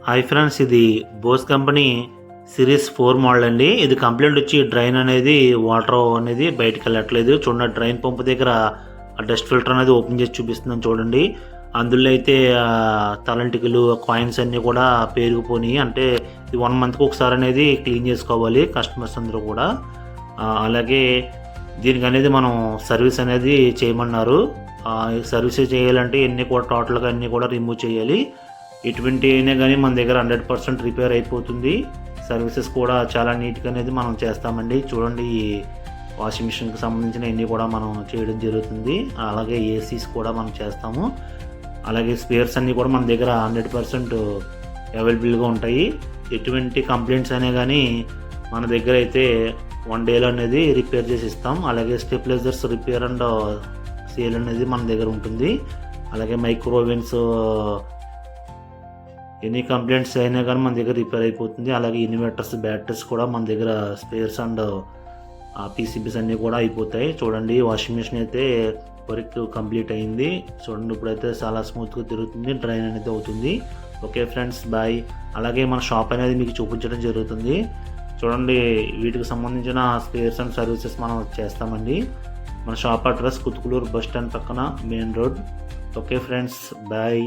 Hi friends, ఇది Bose company series 4 model అండి. ఇది కంప్లైంట్ వచ్చి డ్రైన్ అనేది వాటర్ అనేది బయటకు వెళ్ళట్లేదు. చూడండి, డ్రైన్ పంప్ దగ్గర డస్ట్ ఫిల్టర్ అనేది ఓపెన్ చేసి చూపిస్తుందని చూడండి. అందులో అయితే తలంటికలు కాయిన్స్ అన్నీ కూడా పేరుకుపోయి, అంటే ఇది 1 మంత్కి ఒకసారి అనేది క్లీన్ చేసుకోవాలి కస్టమర్స్ అందరూ కూడా. అలాగే దీనికి అనేది మనం సర్వీస్ అనేది చేయమన్నారు. సర్వీస్ చేయాలంటే ఇవన్నీ కూడా టోటల్గా అన్నీ కూడా రిమూవ్ చేయాలి. ఎటువంటి అయినా కానీ మన దగ్గర 100% రిపేర్ అయిపోతుంది. సర్వీసెస్ కూడా చాలా నీట్గా అనేది మనం చేస్తామండి. చూడండి, ఈ వాషింగ్ మిషన్కి సంబంధించిన అన్నీ కూడా మనం చేయడం జరుగుతుంది. అలాగే ఏసీస్ కూడా మనం చేస్తాము. అలాగే స్పేర్స్ అన్నీ కూడా మన దగ్గర 100% అవైలబుల్గా ఉంటాయి. ఎటువంటి కంప్లైంట్స్ అయినా కానీ మన దగ్గర అయితే 1 డేలో అనేది రిపేర్ చేసి ఇస్తాం. అలాగే స్టెబిలైజర్స్ రిపేర్ అండ్ సేల్ అనేది మన దగ్గర ఉంటుంది. అలాగే మైక్రోవేవ్స్ ఎనీ కంప్లైంట్స్ అయినా కానీ మన దగ్గర రిపేర్ అయిపోతుంది. అలాగే ఇన్వర్టర్స్, బ్యాటరీస్ కూడా మన దగ్గర స్పేర్స్ అండ్ పీసీబీస్ అన్నీ కూడా అయిపోతాయి. చూడండి, వాషింగ్ మిషన్ అయితే వర్క్ కంప్లీట్ అయింది. చూడండి, ఇప్పుడైతే చాలా స్మూత్గా తిరుగుతుంది, డ్రైన్ అనేది అవుతుంది. Okay friends, bye. అలాగే మన షాప్ అనేది మీకు చూపించడం జరుగుతుంది. చూడండి, వీటికి సంబంధించిన స్పేర్స్ అండ్ సర్వీసెస్ మనం చేస్తామండి. మన shop address Kuthukuluru bus stand పక్కన, main road. Okay friends, bye.